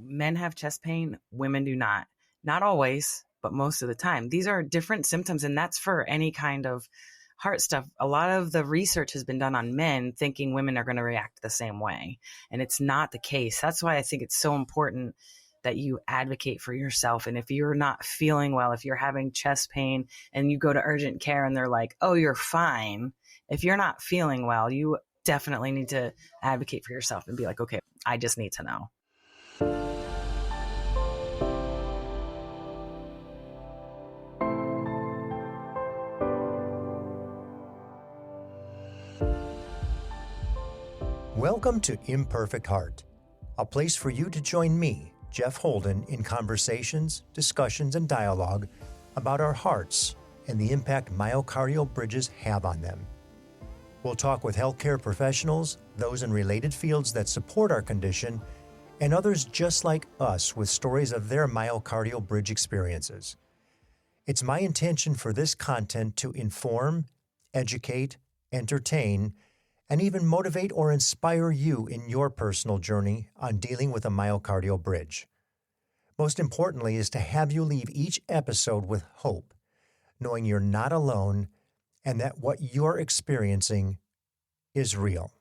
men have chest pain, women do not. Not always, but most of the time. These are different symptoms, and that's for any kind of heart stuff. A lot of the research has been done on men thinking women are going to react the same way, and it's not the case. That's why I think it's so important that you advocate for yourself. And if you're not feeling well, if you're having chest pain and you go to urgent care and they're like, oh, you're fine. If you're not feeling well, you definitely need to advocate for yourself and be like, okay, I just need to know. Welcome to Imperfect Heart, a place for you to join me, Jeff Holden, in conversations, discussions, and dialogue about our hearts and the impact myocardial bridges have on them. We'll talk with healthcare professionals, those in related fields that support our condition, and others just like us with stories of their myocardial bridge experiences. It's my intention for this content to inform, educate, entertain, and even motivate or inspire you in your personal journey on dealing with a myocardial bridge. Most importantly is to have you leave each episode with hope, knowing you're not alone and that what you're experiencing is real.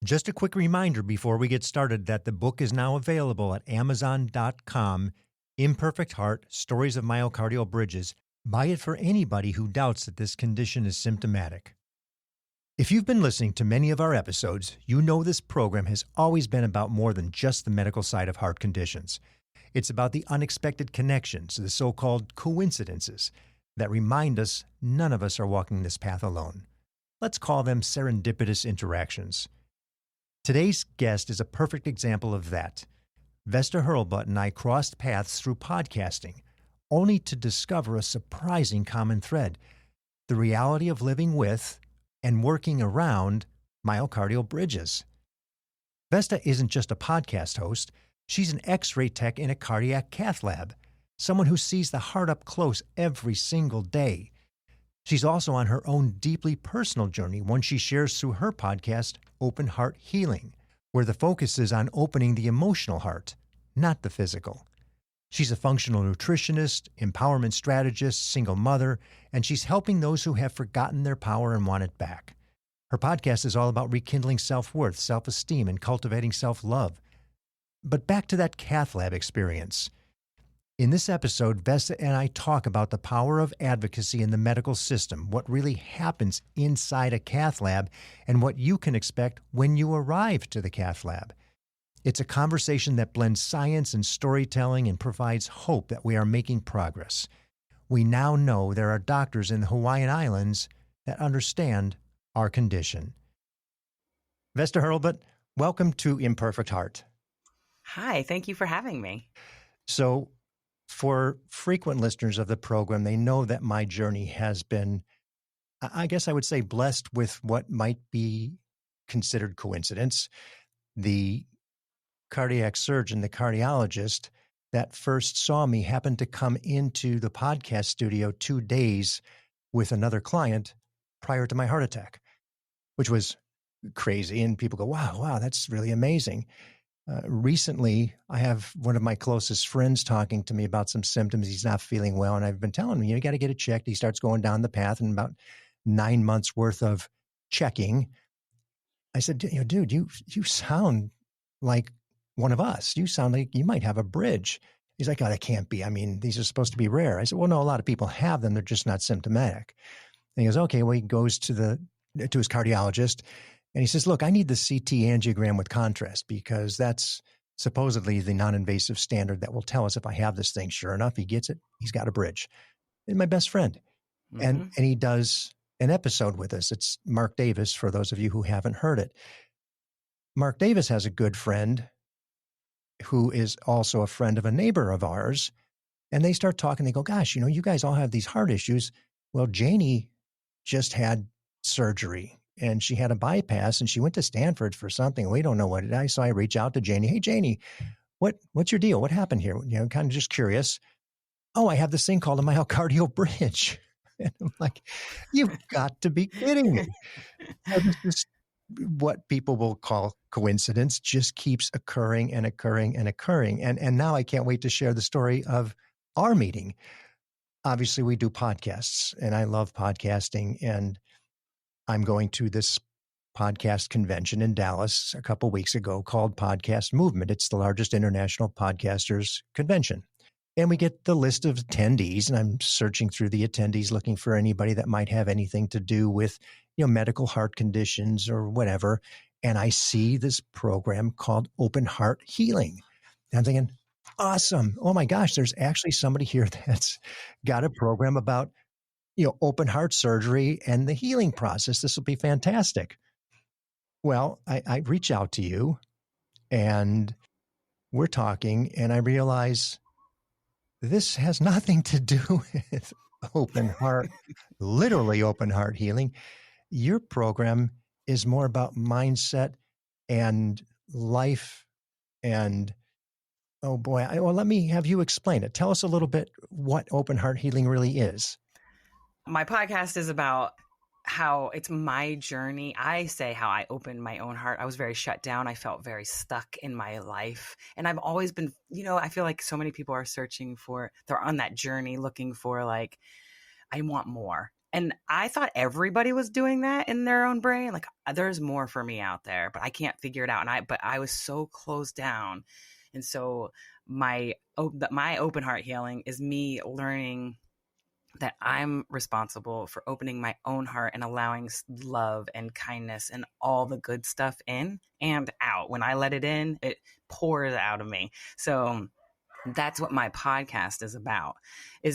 Just a quick reminder before we get started that the book is now available at Amazon.com, Imperfect Heart, Stories of Myocardial Bridges. Buy it for anybody who doubts that this condition is symptomatic. If you've been listening to many of our episodes, you know this program has always been about more than just the medical side of heart conditions. It's about the unexpected connections, the so-called coincidences, that remind us none of us are walking this path alone. Let's call them serendipitous interactions. Today's guest is a perfect example of that. Vesta Hurlbutt and I crossed paths through podcasting, only to discover a surprising common thread: the reality of living with and working around myocardial bridges. Vesta isn't just a podcast host. She's an X-ray tech in a cardiac cath lab, someone who sees the heart up close every single day. She's also on her own deeply personal journey, one she shares through her podcast, Open Heart Healing, where the focus is on opening the emotional heart, not the physical. She's a functional nutritionist, empowerment strategist, single mother, and she's helping those who have forgotten their power and want it back. Her podcast is all about rekindling self-worth, self-esteem, and cultivating self-love. But back to that cath lab experience. In this episode, Vesta and I talk about the power of advocacy in the medical system, what really happens inside a cath lab, and what you can expect when you arrive to the cath lab. It's a conversation that blends science and storytelling and provides hope that we are making progress. We now know there are doctors in the Hawaiian Islands that understand our condition. Vesta Hurlbutt, welcome to Imperfect Heart. Hi, thank you for having me. So, for frequent listeners of the program, they know that my journey has been, I guess I would say, blessed with what might be considered coincidence. The cardiac surgeon, the cardiologist that first saw me happened to come into the podcast studio 2 days with another client prior to my heart attack, which was crazy. And people go, wow, that's really amazing. Recently, I have one of my closest friends talking to me about some symptoms. He's not feeling well. And I've been telling him, you got to get it checked. He starts going down the path, and about 9 months worth of checking. I said, dude, you sound like one of us. You sound like you might have a bridge. He's like, oh, that can't be. I mean, these are supposed to be rare. I said, well, no, a lot of people have them. They're just not symptomatic. And he goes, okay. Well, he goes to his cardiologist, and he says, look, I need the CT angiogram with contrast because that's supposedly the non-invasive standard that will tell us if I have this thing. Sure enough, he gets it. He's got a bridge. And my best friend. Mm-hmm. And he does an episode with us. It's Mark Davis, for those of you who haven't heard it. Mark Davis has a good friend who is also a friend of a neighbor of ours. And they start talking. They go, gosh, you guys all have these heart issues. Well, Janie just had surgery and she had a bypass and she went to Stanford for something. We don't know what it is. So I reach out to Janie. Hey, Janie, what's your deal? What happened here? Kind of just curious. Oh, I have this thing called a myocardial bridge. And I'm like, you've got to be kidding me. This is what people will call coincidence just keeps occurring and occurring and occurring. And now I can't wait to share the story of our meeting. Obviously, we do podcasts, and I love podcasting. And I'm going to this podcast convention in Dallas a couple weeks ago called Podcast Movement. It's the largest international podcasters convention. And we get the list of attendees, and I'm searching through the attendees looking for anybody that might have anything to do with, medical heart conditions or whatever. And I see this program called Open Heart Healing. And I'm thinking, awesome. Oh my gosh, there's actually somebody here that's got a program about, open heart surgery and the healing process. This will be fantastic. Well, I reach out to you and we're talking, and I realize this has nothing to do with open heart, literally open heart healing. Your program is more about mindset and life. And oh boy, well, let me have you explain it. Tell us a little bit what open heart healing really is. My podcast is about how it's my journey. I say how I opened my own heart. I was very shut down. I felt very stuck in my life. And I've always been, I feel like so many people are they're on that journey looking for like, I want more. And I thought everybody was doing that in their own brain. Like there's more for me out there, but I can't figure it out. But I was so closed down. And so my open heart healing is me learning that I'm responsible for opening my own heart and allowing love and kindness and all the good stuff in and out. When I let it in, it pours out of me. So that's what my podcast is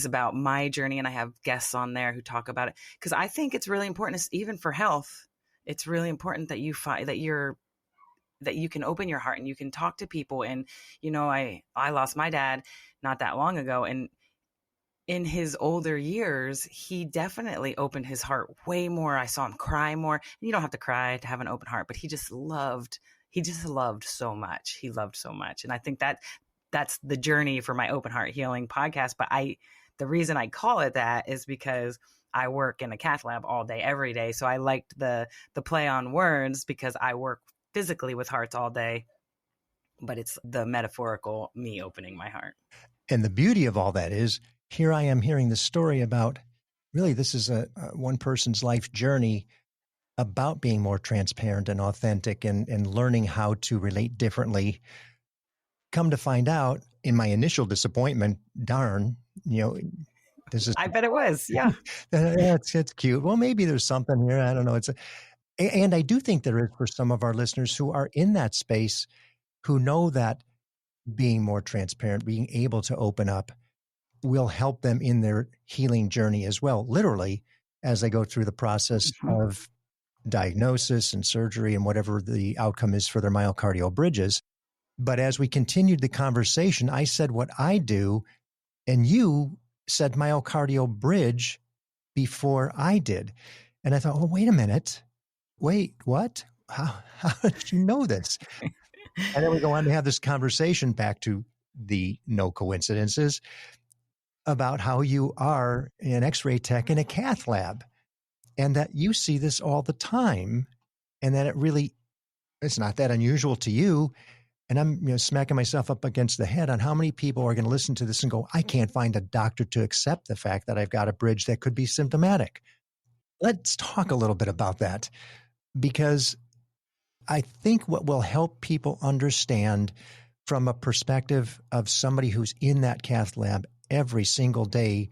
about my journey. And I have guests on there who talk about it because I think it's really important, even for health. It's really important that you find that you can open your heart and you can talk to people. And, I lost my dad not that long ago, and in his older years, he definitely opened his heart way more. I saw him cry more. You don't have to cry to have an open heart, but he just loved so much. He loved so much. And I think that's the journey for my open heart healing podcast. But the reason I call it that is because I work in a cath lab all day, every day. So I liked the play on words because I work physically with hearts all day, but it's the metaphorical me opening my heart. And the beauty of all that is, here I am hearing the story about, really, this is a one person's life journey about being more transparent and authentic and learning how to relate differently. Come to find out, in my initial disappointment, darn, this is. I bet it was, yeah. It's cute. Well, maybe there's something here. I don't know. And I do think there is for some of our listeners who are in that space, who know that being more transparent, being able to open up, will help them in their healing journey as well, literally, as they go through the process of diagnosis and surgery and whatever the outcome is for their myocardial bridges. But as we continued the conversation, I said what I do, and you said myocardial bridge before I did. And I thought, oh, wait a minute. Wait, what? How did you know this? And then we go on to have this conversation, back to the no coincidences, about how you are an X-ray tech in a cath lab and that you see this all the time and that it's not that unusual to you. And I'm smacking myself up against the head on how many people are going to listen to this and go, I can't find a doctor to accept the fact that I've got a bridge that could be symptomatic. Let's talk a little bit about that, because I think what will help people understand from a perspective of somebody who's in that cath lab every single day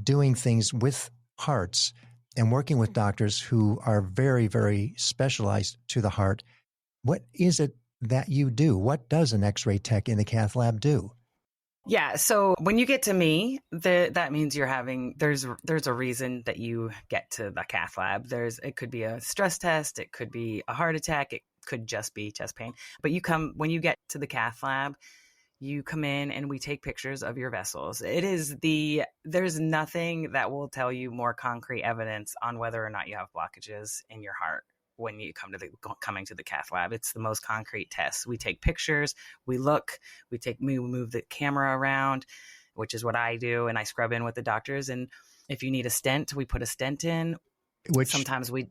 doing things with hearts and working with doctors who are very, very specialized to the heart. What is it that you do? What does an X-ray tech in the cath lab do? Yeah. So when you get to me, that means there's a reason that you get to the cath lab. It could be a stress test. It could be a heart attack. It could just be chest pain. But when you get to the cath lab, you come in and we take pictures of your vessels. There's nothing that will tell you more concrete evidence on whether or not you have blockages in your heart when you coming to the cath lab. It's the most concrete test. We take pictures, we look, we move the camera around, which is what I do. And I scrub in with the doctors. And if you need a stent, we put a stent in. which Sometimes we've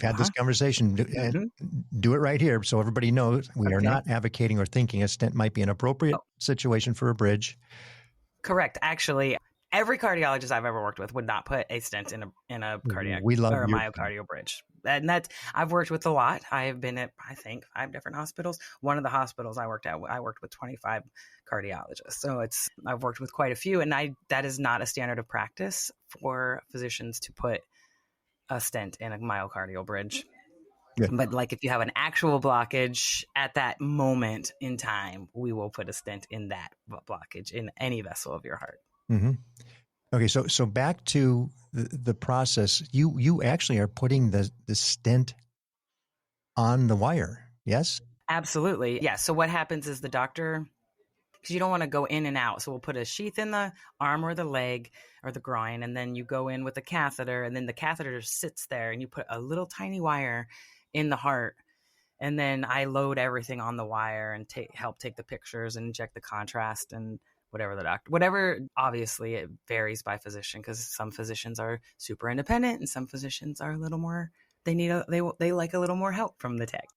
had this conversation. And Hmm. do it right here so everybody knows we are Okay. not advocating or thinking a stent might be an appropriate situation for a bridge. Correct. Actually, every cardiologist I've ever worked with would not put a stent in a cardiac We love or a your myocardial bridge. And that's, I've worked with a lot. I have been at, I think, 5 different hospitals. One of the hospitals I worked at, I worked with 25 cardiologists. So I've worked with quite a few, and that is not a standard of practice for physicians to put a stent in a myocardial bridge. Good. But like if you have an actual blockage at that moment in time, we will put a stent in that blockage in any vessel of your heart. Mm-hmm. Okay, so back to the process. You actually are putting the stent on the wire, yes? Absolutely. Yeah. So what happens is the doctor, because you don't want to go in and out. So we'll put a sheath in the arm or the leg or the groin, and then you go in with a catheter, and then the catheter sits there, and you put a little tiny wire in the heart. And then I load everything on the wire and help take the pictures and inject the contrast and whatever. Obviously, it varies by physician because some physicians are super independent and some physicians are a little more. They like a little more help from the tech.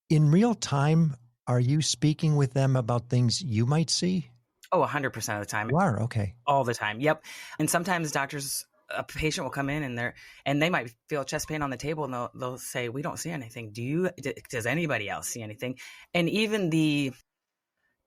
In real time, are you speaking with them about things you might see? Oh, 100% of the time. You are, okay. All the time. Yep. And sometimes a patient will come in and they might feel chest pain on the table, and they'll say, "We don't see anything. Does anybody else see anything?" And even the,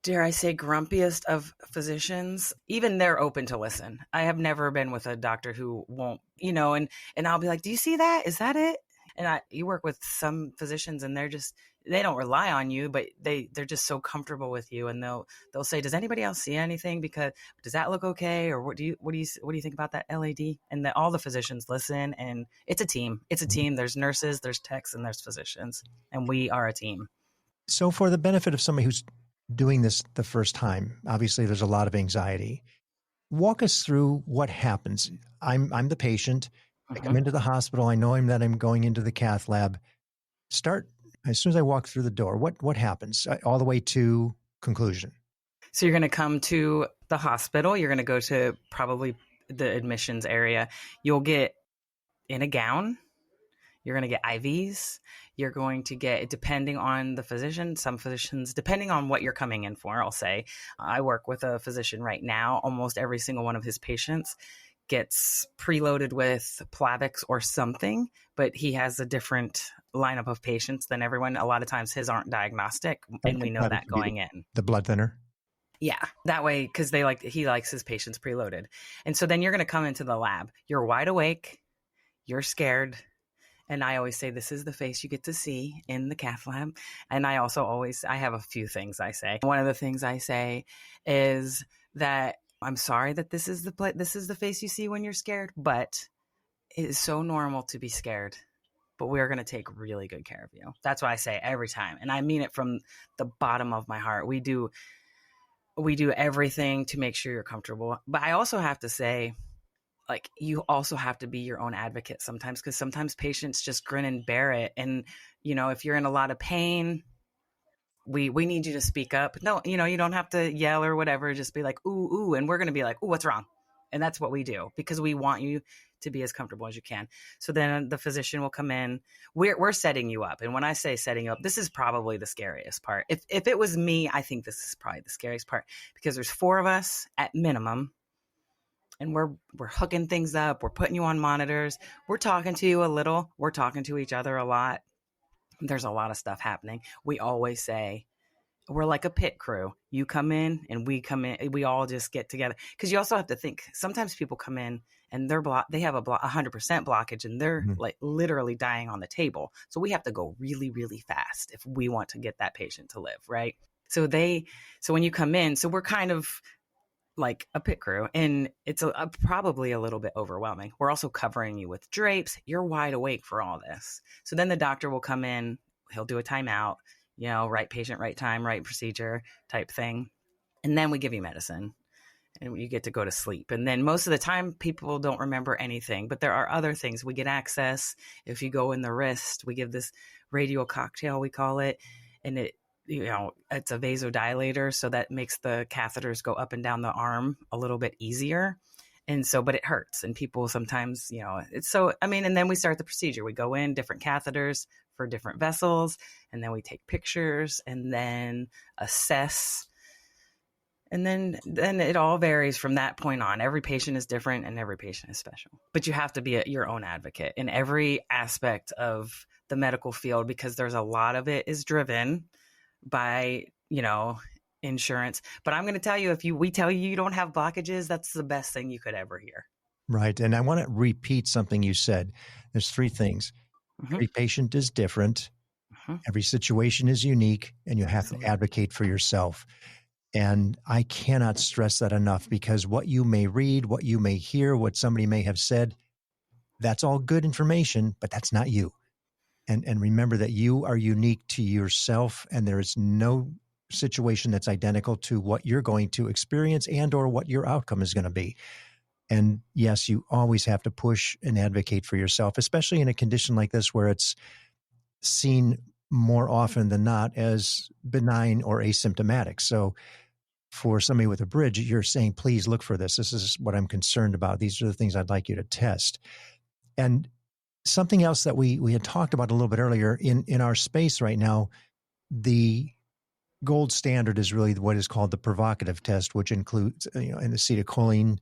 dare I say, grumpiest of physicians, even they're open to listen. I have never been with a doctor who won't, and I'll be like, "Do you see that? Is that it?" And you work with some physicians, and they don't rely on you, but they're just so comfortable with you, and they'll say, "Does anybody else see anything? Because does that look okay? Or what do you think about that LAD?" And all the physicians listen, and it's a team. It's a team. There's nurses, there's techs, and there's physicians, and we are a team. So for the benefit of somebody who's doing this the first time, obviously there's a lot of anxiety. Walk us through what happens. I'm the patient. I come into the hospital. I know that I'm going into the cath lab. Start as soon as I walk through the door. What happens all the way to conclusion? So you're going to come to the hospital. You're going to go to probably the admissions area. You'll get in a gown. You're going to get IVs. You're going to get, depending on the physician, some physicians, depending on what you're coming in for, I'll say. I work with a physician right now. Almost every single one of his patients gets preloaded with Plavix or something, but he has a different lineup of patients than everyone. A lot of times his aren't diagnostic, and we know that going in. The blood thinner? Yeah, that way, because he likes his patients preloaded. And so then you're going to come into the lab. You're wide awake. You're scared. And I always say, this is the face you get to see in the cath lab. And I have a few things I say. One of the things I say is that I'm sorry that this is the face you see when you're scared, but it is so normal to be scared. But we're going to take really good care of you. That's what I say every time. And I mean it from the bottom of my heart. We do everything to make sure you're comfortable. But I also have to say, like, you also have to be your own advocate sometimes, because sometimes patients just grin and bear it. And, if you're in a lot of pain, we need you to speak up. No, you don't have to yell or whatever. Just be like, ooh, ooh. And we're going to be like, ooh, what's wrong? And that's what we do, because we want you to be as comfortable as you can. So then the physician will come in. We're setting you up. And when I say setting you up, this is probably the scariest part. If it was me, I think this is probably the scariest part, because there's 4 of us at minimum. And we're hooking things up. We're putting you on monitors. We're talking to you a little. We're talking to each other a lot. There's a lot of stuff happening. We always say we're like a pit crew. You come in and we come in. We all just get together, because you also have to think. Sometimes people come in and they have a 100% blockage, and they're like literally dying on the table. So we have to go really, really fast if we want to get that patient to live, right? So when you come in, so we're kind of like a pit crew, and it's probably a little bit overwhelming. We're also covering you with drapes. You're wide awake for all this. So then the doctor will come in, he'll do a timeout, right patient, right time, right procedure type thing. And then we give you medicine and you get to go to sleep. And then most of the time people don't remember anything, but there are other things. We get access. If you go in the wrist, we give this radial cocktail, we call it, and it's a vasodilator, so that makes the catheters go up and down the arm a little bit easier. And so, but it hurts. And people sometimes, it's so, I mean, and then we start the procedure. We go in different catheters for different vessels, and then we take pictures and then assess. And then it all varies from that point on. Every patient is different and every patient is special. But you have to be your own advocate in every aspect of the medical field, because there's a lot of it is driven by, insurance. But I'm going to tell you, if we tell you you don't have blockages, that's the best thing you could ever hear. Right. And I want to repeat something you said. There's three things. Mm-hmm. Every patient is different. Mm-hmm. Every situation is unique, and you have Absolutely. to advocate for yourself. And I cannot stress that enough, because what you may read, what you may hear, what somebody may have said, that's all good information, but that's not you. And remember that you are unique to yourself, and there is no situation that's identical to what you're going to experience and or what your outcome is going to be. And yes, you always have to push and advocate for yourself, especially in a condition like this where it's seen more often than not as benign or asymptomatic. So for somebody with a bridge, you're saying, please look for this. This is what I'm concerned about. These are the things I'd like you to test. And something else that we had talked about a little bit earlier, in our space right now, the gold standard is really what is called the provocative test, which includes an acetylcholine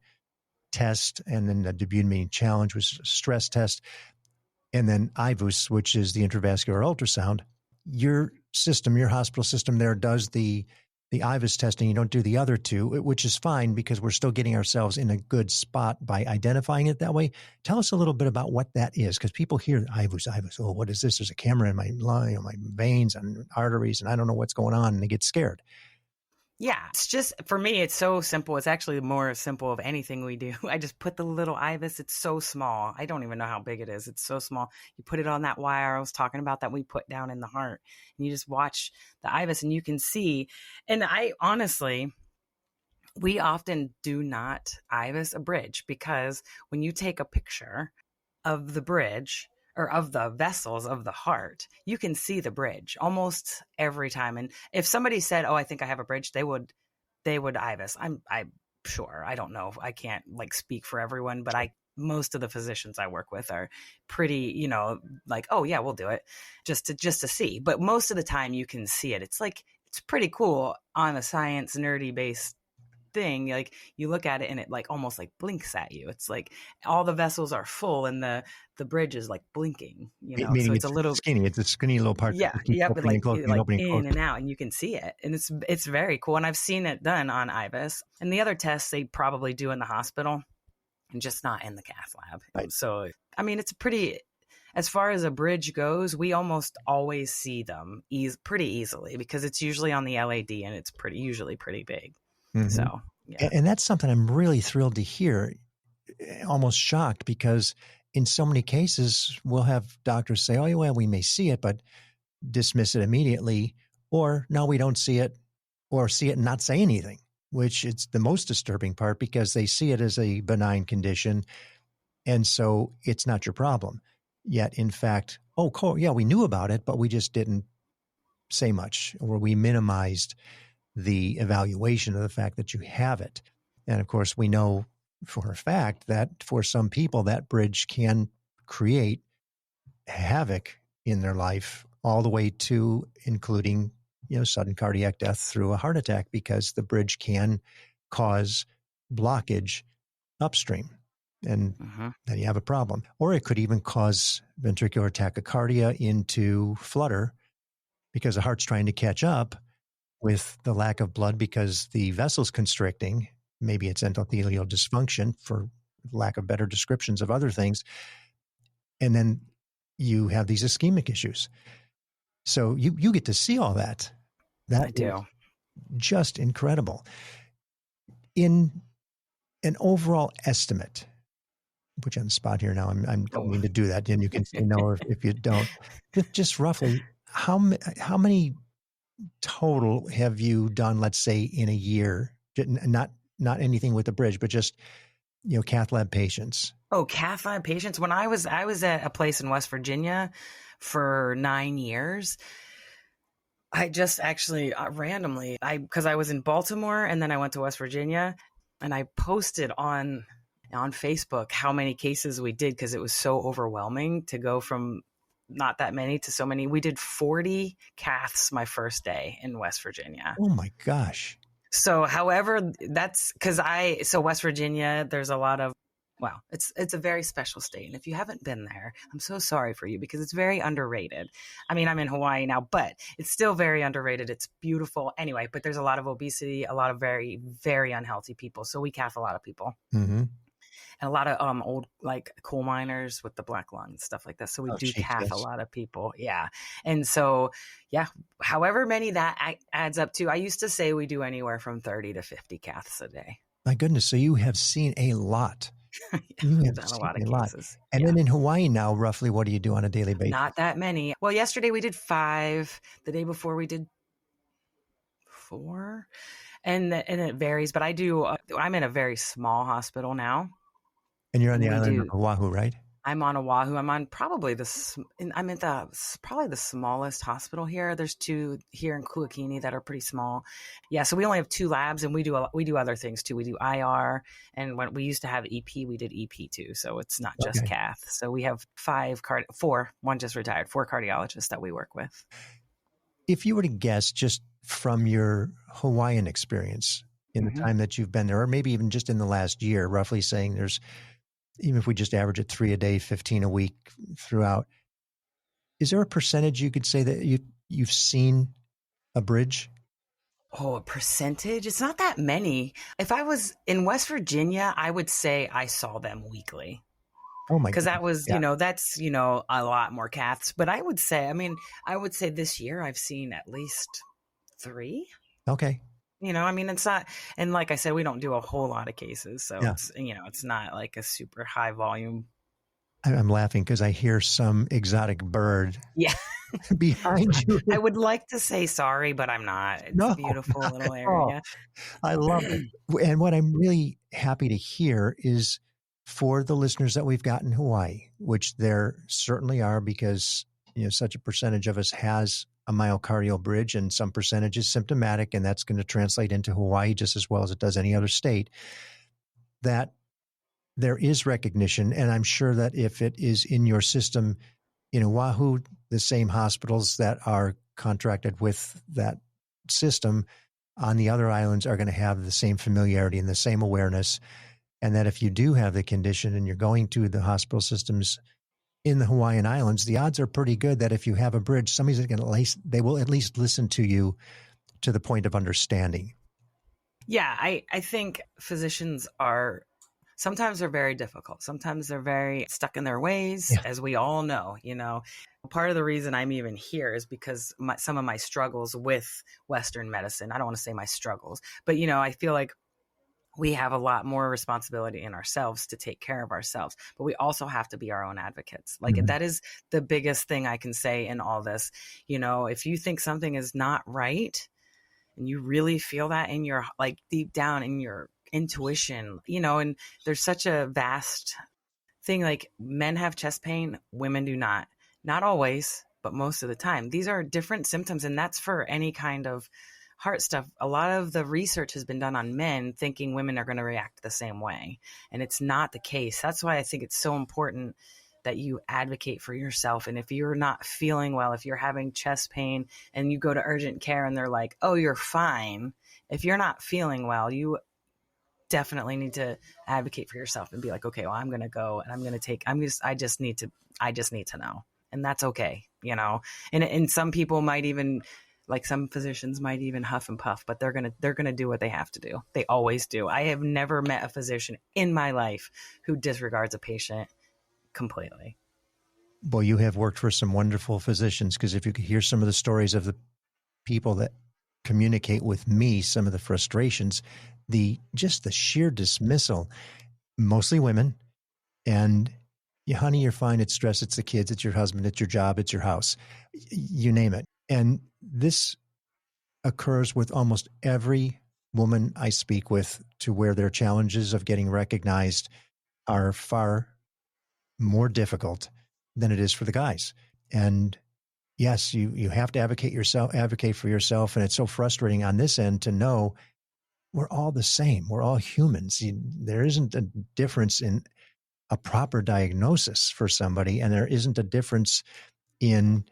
test, and then the Debutin challenge, which is a stress test, and then IVUS, which is the intravascular ultrasound. Your system, your hospital system there, does the IVUS testing. You don't do the other two, which is fine, because we're still getting ourselves in a good spot by identifying it that way. Tell us a little bit about what that is, because people hear IVUS. Oh, what is this? There's a camera in my lung, my veins and arteries, and I don't know what's going on, and they get scared. Yeah, it's just, for me, it's so simple. It's actually more simple of anything we do. I just put the little IVUS. It's so small. I don't even know how big it is. It's so small. You put it on that wire I was talking about that we put down in the heart, and you just watch the IVUS and you can see. And I honestly, we often do not IVUS a bridge, because when you take a picture of the bridge or of the vessels of the heart, you can see the bridge almost every time. And if somebody said, "Oh, I think I have a bridge," they would IVUS. I'm sure. I don't know. I can't speak for everyone, but most of the physicians I work with are pretty, like, "Oh yeah, we'll do it," just to see. But most of the time you can see it. It's pretty cool on a science nerdy based thing. Like, you look at it and it almost blinks at you. It's like all the vessels are full and the bridge is blinking, Meaning so it's it's a little skinny. It's a skinny little part yeah, that keeps yeah, but opening and closing, opening and in closing. and out, and you can see it, and it's very cool. And I've seen it done on IVUS, and the other tests they probably do in the hospital, and just not in the cath lab. Right. So I mean, it's pretty. As far as a bridge goes, we almost always see them pretty easily, because it's usually on the LAD and it's usually pretty big. Mm-hmm. So yeah. And that's something I'm really thrilled to hear, almost shocked, because in so many cases we'll have doctors say, "Oh, well, we may see it," but dismiss it immediately, or "No, we don't see it," or see it and not say anything, which is the most disturbing part, because they see it as a benign condition, and so it's not your problem. Yet, in fact, "Oh, cool, yeah, we knew about it, but we just didn't say much, or we minimized the evaluation of the fact that you have it." And of course, we know for a fact that for some people, that bridge can create havoc in their life, all the way to including, sudden cardiac death through a heart attack, because the bridge can cause blockage upstream. And then you have a problem. Or it could even cause ventricular tachycardia into flutter, because the heart's trying to catch up with the lack of blood, because the vessel's constricting. Maybe it's endothelial dysfunction, for lack of better descriptions of other things. And then you have these ischemic issues. So you get to see all that. That I do. is just incredible. In an overall estimate, I'll put you on the spot here now. I don't mean to do that, and you can say no if you don't. Just roughly, how many total have you done, let's say, in a year? Not anything with the bridge, but just, cath lab patients. Oh, cath lab patients. When I was at a place in West Virginia for 9 years. I just actually randomly, because I was in Baltimore and then I went to West Virginia, and I posted on, on Facebook how many cases we did because it was so overwhelming to go from not that many to so many. We did 40 Caths my first day in West Virginia. Oh my gosh. So, however, that's because West Virginia, there's a lot of, well, it's a very special state. And if you haven't been there, I'm so sorry for you because it's very underrated. I mean, I'm in Hawaii now, but it's still very underrated. It's beautiful. Anyway, but there's a lot of obesity, a lot of very, very unhealthy people. So we cath a lot of people. Mm-hmm. And a lot of old like coal miners with the black lung and stuff like that. So we do cath a lot of people. Yeah. And so, yeah, however many that adds up to, I used to say we do anywhere from 30 to 50 caths a day. My goodness. So you have seen a lot. Yeah, you have done seen a lot of cases. And then in Hawaii now, roughly, what do you do on a daily basis? Not that many. Well, yesterday we did 5. The day before we did 4. And it varies. But I'm in a very small hospital now. And you're on the island of Oahu, right? I'm on Oahu. I'm on probably I'm at probably the smallest hospital here. There's 2 here in Kuakini that are pretty small. Yeah, so we only have 2 labs, and we do other things too. We do IR, and when we used to have EP, we did EP too. So it's not just Cath. So we have 4. One just retired. 4 cardiologists that we work with. If you were to guess, just from your Hawaiian experience in the time that you've been there, or maybe even just in the last year, roughly saying there's, even if we just average it 3 a day, 15 a week throughout, is there a percentage you could say that you've seen a bridge? Oh, a percentage? It's not that many. If I was in West Virginia, I would say I saw them weekly. Oh my God. Because that was, that's, a lot more caths. But I would say this year I've seen at least 3. Okay. It's not, and like I said, we don't do a whole lot of cases. So it's not like a super high volume. I'm laughing because I hear some exotic bird behind you. I would like to say sorry, but I'm not. It's a beautiful little area. I love it. And what I'm really happy to hear is for the listeners that we've got in Hawaii, which there certainly are because, such a percentage of us has a myocardial bridge and some percentage is symptomatic, and that's going to translate into Hawaii just as well as it does any other state, that there is recognition. And I'm sure that if it is in your system in Oahu, the same hospitals that are contracted with that system on the other islands are going to have the same familiarity and the same awareness. And that if you do have the condition and you're going to the hospital systems in the Hawaiian Islands, the odds are pretty good that if you have a bridge, somebody's going to they will at least listen to you to the point of understanding. Yeah, I think physicians are sometimes they're very difficult. Sometimes they're very stuck in their ways, as we all know. Part of the reason I'm even here is because some of my struggles with Western medicine. I don't want to say my struggles, but I feel like we have a lot more responsibility in ourselves to take care of ourselves, but we also have to be our own advocates. That is the biggest thing I can say in all this. If you think something is not right and you really feel that in your, deep down in your intuition, and there's such a vast thing, like men have chest pain, women do not always, but most of the time. These are different symptoms, and that's for any kind of heart stuff. A lot of the research has been done on men thinking women are going to react the same way. And it's not the case. That's why I think it's so important that you advocate for yourself. And if you're not feeling well, if you're having chest pain and you go to urgent care and they're like, oh, you're fine. If you're not feeling well, you definitely need to advocate for yourself and be like, okay, well, I'm going to go and I just need to know. And that's okay. And some people might even, like some physicians might even huff and puff, but they're gonna do what they have to do. They always do. I have never met a physician in my life who disregards a patient completely. Well, you have worked for some wonderful physicians, because if you could hear some of the stories of the people that communicate with me, some of the frustrations, the sheer dismissal, mostly women, and honey, you're fine. It's stress. It's the kids. It's your husband. It's your job. It's your house. You name it. And this occurs with almost every woman I speak with, to where their challenges of getting recognized are far more difficult than it is for the guys. And yes, you have to advocate for yourself. And it's so frustrating on this end to know we're all the same. We're all humans. There isn't a difference in a proper diagnosis for somebody, and there isn't a difference in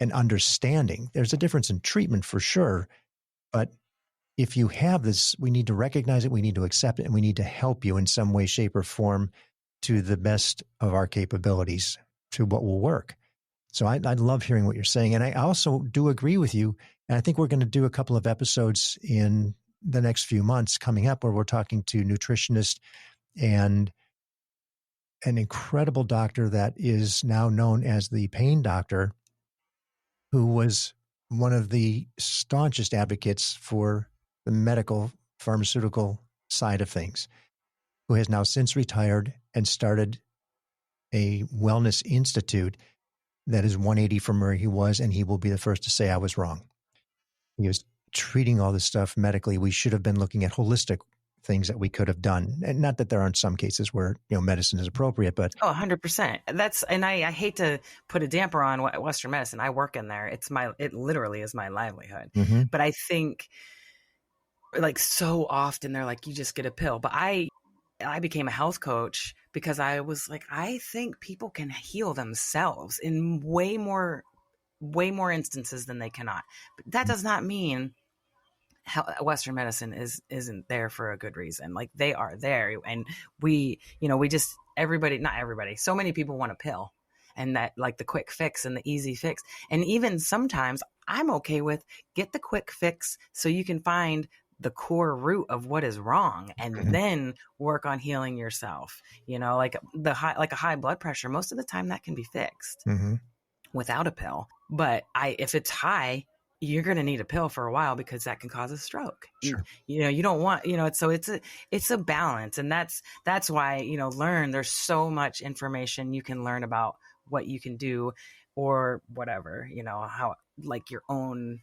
an understanding. There's a difference in treatment for sure, but if you have this, we need to recognize it, we need to accept it, and we need to help you in some way, shape, or form to the best of our capabilities to what will work. So I love hearing what you're saying. And I also do agree with you. And I think we're going to do a couple of episodes in the next few months coming up where we're talking to nutritionists and an incredible doctor that is now known as the pain doctor, who was one of the staunchest advocates for the medical pharmaceutical side of things, who has now since retired and started a wellness institute that is 180 from where he was, and he will be the first to say I was wrong. He was treating all this stuff medically. We should have been looking at holistic things that we could have done. And not that there aren't some cases where, medicine is appropriate, but 100%. And I hate to put a damper on Western medicine. I work in there. It literally is my livelihood. Mm-hmm. But I think like so often they're like, you just get a pill. But I became a health coach because I was like, I think people can heal themselves in way more instances than they cannot. But that does not mean Western medicine isn't there for a good reason. Like, they are there, and not everybody, so many people want a pill, and that, like, the quick fix and the easy fix. And even sometimes I'm okay with get the quick fix so you can find the core root of what is wrong and then work on healing yourself. Like a high blood pressure, most of the time that can be fixed without a pill. But if it's high, you're going to need a pill for a while because that can cause a stroke. Sure. You don't want, so it's a balance. And that's why, there's so much information you can learn about what you can do or whatever, how, like, your own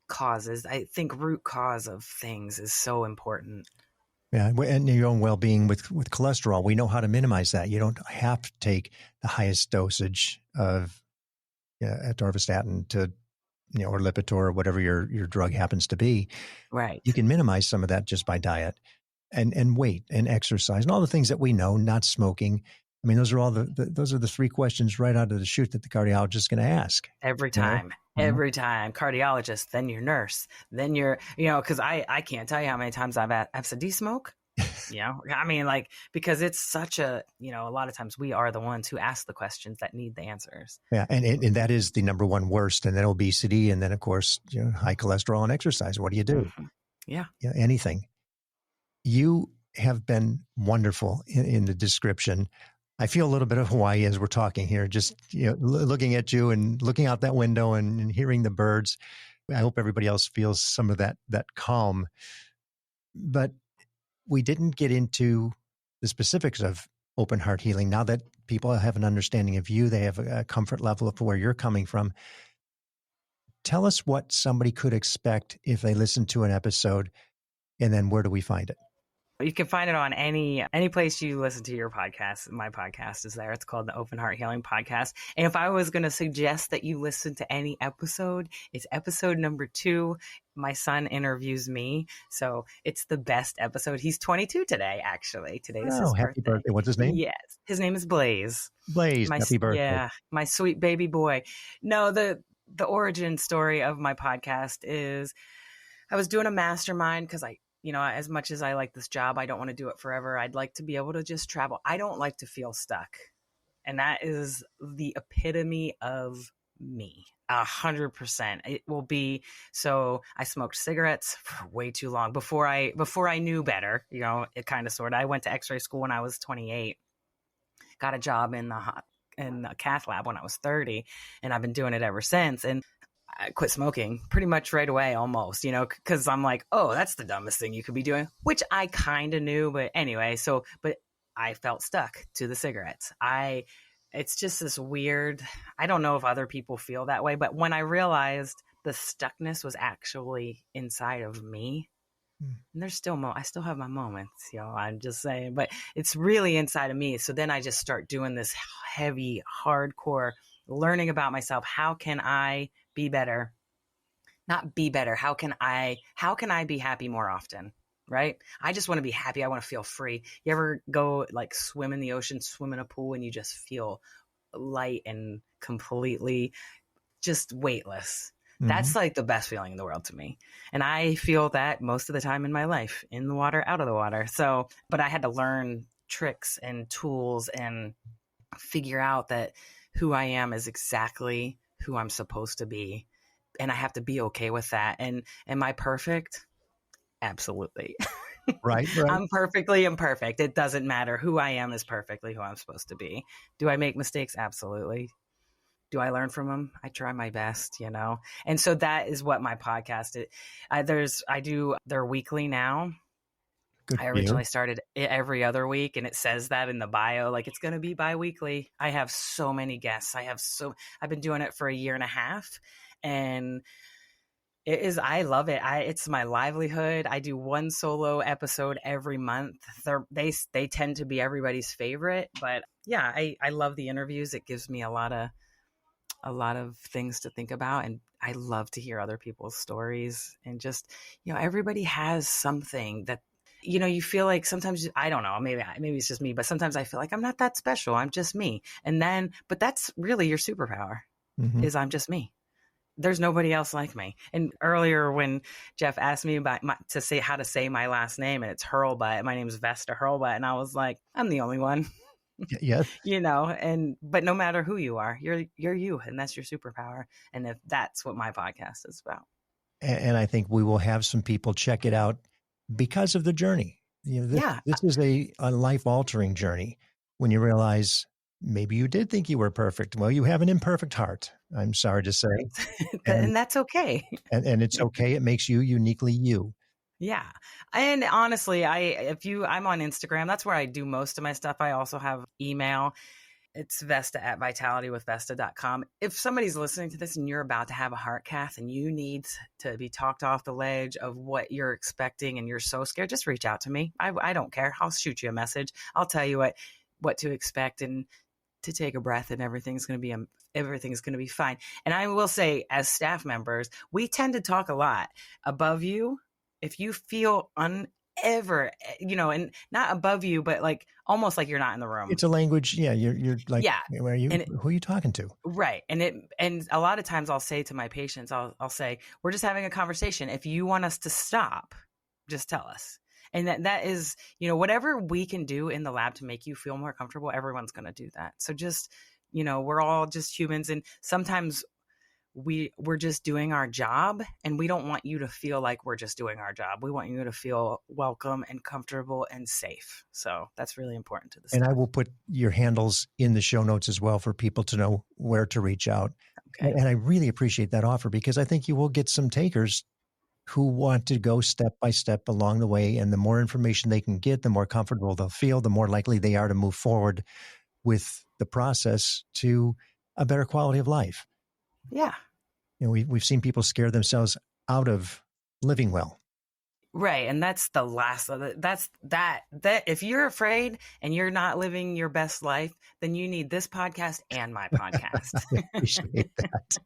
causes. I think root cause of things is so important. Yeah, and your own well-being with cholesterol, we know how to minimize that. You don't have to take the highest dosage of atorvastatin to, or Lipitor or whatever your drug happens to be. Right. You can minimize some of that just by diet and weight and exercise and all the things that we know. Not smoking. I mean, those are all those are the three questions right out of the chute that the cardiologist is going to ask every time. Every time. Cardiologist, then your nurse, then your, because I can't tell you how many times I've said, do you smoke? I mean, like, because it's such a, a lot of times we are the ones who ask the questions that need the answers. Yeah. And that is the number one worst. And then obesity. And then, of course, high cholesterol and exercise. What do you do? Yeah. Anything. You have been wonderful in the description. I feel a little bit of Hawaii as we're talking here, just looking at you and looking out that window and hearing the birds. I hope everybody else feels some of that calm. But we didn't get into the specifics of open heart healing. Now that people have an understanding of you, they have a comfort level of where you're coming from. Tell us what somebody could expect if they listen to an episode, and then where do we find it? You can find it on any place you listen to your podcast. My podcast is there. It's called the Open Heart Healing Podcast. And if I was going to suggest that you listen to any episode, it's episode number 2. My son interviews me. So it's the best episode. He's 22 today, actually. Today is his happy birthday. What's his name? Yes. His name is Blaze. Blaze, happy birthday. Yeah, my sweet baby boy. No, the origin story of my podcast is I was doing a mastermind because as much as I like this job, I don't want to do it forever. I'd like to be able to just travel. I don't like to feel stuck. And that is the epitome of me. 100%. It will be. So I smoked cigarettes for way too long before I knew better, it kind of sort of. I went to x-ray school when I was 28, got a job in the Cath lab when I was 30, and I've been doing it ever since. And I quit smoking pretty much right away, almost, because I'm like, oh, that's the dumbest thing you could be doing, which I kind of knew. But anyway, but I felt stuck to the cigarettes. It's just this weird, I don't know if other people feel that way, but when I realized the stuckness was actually inside of me, and there's still I still have my moments, I'm just saying, but it's really inside of me. So then I just start doing this heavy, hardcore learning about myself. How can I be better? Not be better. How can I be happy more often? right? I just want to be happy. I want to feel free. You ever go like swim in the ocean, swim in a pool, and you just feel light and completely just weightless? That's like the best feeling in the world to me. And I feel that most of the time in my life, in the water, out of the water. So, but I had to learn tricks and tools and figure out that who I am is exactly who I'm supposed to be. And I have to be okay with that. And am I perfect? Absolutely. Right. I'm perfectly imperfect. It doesn't matter. Who I am is perfectly who I'm supposed to be. Do I make mistakes? Absolutely. Do I learn from them? I try my best, you know? And so that is what my podcast is. They're weekly now. Good I for you. originally started it every other week, and it says that in the bio, like it's going to be bi-weekly. I have so many guests. I've been doing it for a year and a half, and I love it. It's my livelihood. I do one solo episode every month. They tend to be everybody's favorite, but yeah, I love the interviews. It gives me a lot of things to think about, and I love to hear other people's stories. And just, everybody has something that, you feel like sometimes, I don't know, maybe it's just me, but sometimes I feel like I'm not that special. I'm just me. But that's really your superpower, is I'm just me. There's nobody else like me. And earlier when Jeff asked me about how to say my last name, and it's Hurlbutt, my name is Vesta Hurlbutt. And I was like, I'm the only one. Yes. But no matter who you are, you're you, and that's your superpower. And if that's what my podcast is about. And I think we will have some people check it out because of the journey. This is a life-altering journey when you realize maybe you did think you were perfect. Well, you have an imperfect heart, I'm sorry to say. And that's okay. And it's okay. It makes you uniquely you. Yeah. And honestly, I'm on Instagram. That's where I do most of my stuff. I also have email. It's Vesta@vitality-with-Vesta.com. If somebody's listening to this and you're about to have a heart cath and you need to be talked off the ledge of what you're expecting and you're so scared, just reach out to me. I don't care. I'll shoot you a message. I'll tell you what to expect and to take a breath, and everything's going to be fine. And I will say, as staff members, we tend to talk a lot above you. If you feel and not above you, but like almost like you're not in the room. It's a language. Yeah. You're like, who are you talking to? Right. And a lot of times I'll say to my patients, I'll say, we're just having a conversation. If you want us to stop, just tell us. And that is, whatever we can do in the lab to make you feel more comfortable, everyone's going to do that. So just, we're all just humans. And sometimes we're just doing our job, and we don't want you to feel like we're just doing our job. We want you to feel welcome and comfortable and safe. So that's really important to the staff. And I will put your handles in the show notes as well for people to know where to reach out. Okay. And I really appreciate that offer, because I think you will get some takers who want to go step by step along the way. And the more information they can get, the more comfortable they'll feel, the more likely they are to move forward with the process to a better quality of life. Yeah. We've seen people scare themselves out of living well. Right. And that's the last of it. That's that if you're afraid and you're not living your best life, then you need this podcast and my podcast. I appreciate that.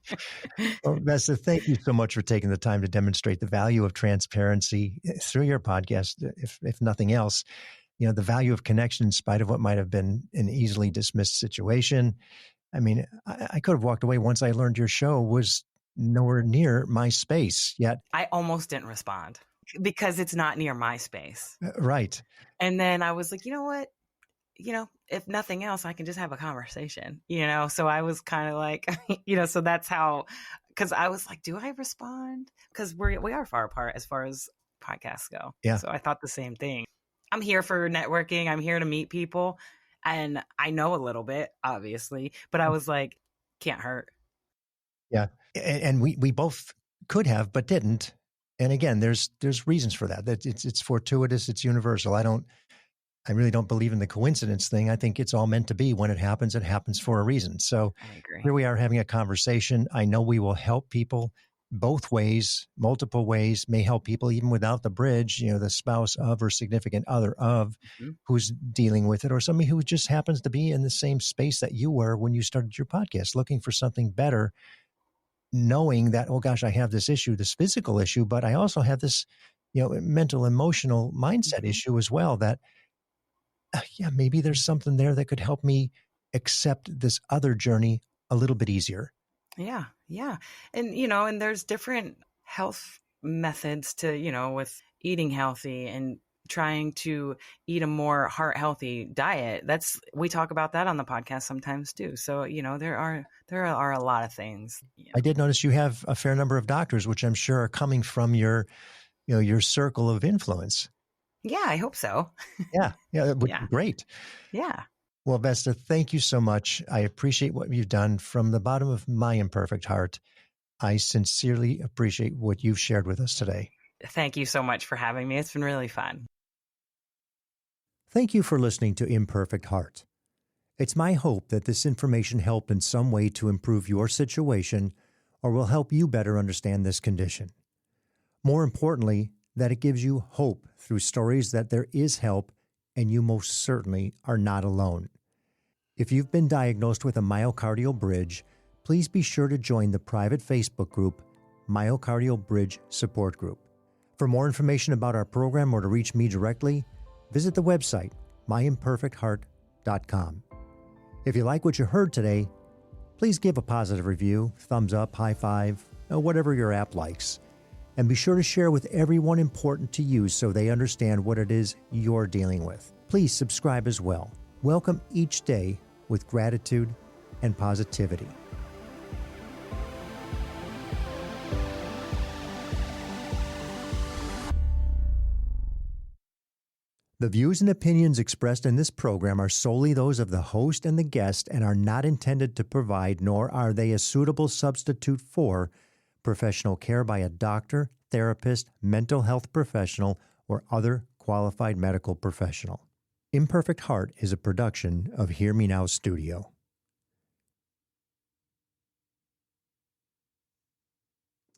Well, Vesta, thank you so much for taking the time to demonstrate the value of transparency through your podcast, if nothing else. The value of connection in spite of what might have been an easily dismissed situation. I mean, I could have walked away once I learned your show was nowhere near my space yet. I almost didn't respond because it's not near my space. Right. And then I was like, you know what? If nothing else, I can just have a conversation, So I was kind of like, so that's how, because I was like, do I respond? Because we are far apart as far as podcasts go. Yeah. So I thought the same thing. I'm here for networking. I'm here to meet people. And I know a little bit, obviously, but I was like, can't hurt. Yeah. And we both could have, but didn't. And again, there's reasons for that. That it's fortuitous. It's universal. I really don't believe in the coincidence thing. I think it's all meant to be. When it happens for a reason. So I agree. Here we are having a conversation. I know we will help people both ways, multiple ways, may help people even without the bridge, the spouse of or significant other of who's dealing with it, or somebody who just happens to be in the same space that you were when you started your podcast, looking for something better, knowing that, oh gosh, I have this issue, this physical issue, but I also have this mental, emotional mindset issue as well, that, maybe there's something there that could help me accept this other journey a little bit easier. Yeah. Yeah. And there's different health methods to, with eating healthy and trying to eat a more heart healthy diet. We talk about that on the podcast sometimes too. So, there are a lot of things. I did notice you have a fair number of doctors, which I'm sure are coming from your circle of influence. Yeah, I hope so. Yeah. That would Yeah. be great. Yeah. Well, Vesta, thank you so much. I appreciate what you've done from the bottom of my imperfect heart. I sincerely appreciate what you've shared with us today. Thank you so much for having me. It's been really fun. Thank you for listening to Imperfect Heart. It's my hope that this information helped in some way to improve your situation or will help you better understand this condition. More importantly, that it gives you hope through stories that there is help and you most certainly are not alone. If you've been diagnosed with a myocardial bridge, please be sure to join the private Facebook group, Myocardial Bridge Support Group. For more information about our program or to reach me directly, visit the website, myimperfectheart.com. If you like what you heard today, please give a positive review, thumbs up, high five, or whatever your app likes. And be sure to share with everyone important to you so they understand what it is you're dealing with. Please subscribe as well. Welcome each day with gratitude and positivity. The views and opinions expressed in this program are solely those of the host and the guest and are not intended to provide, nor are they a suitable substitute for, professional care by a doctor, therapist, mental health professional, or other qualified medical professional. Imperfect Heart is a production of Hear Me Now Studio.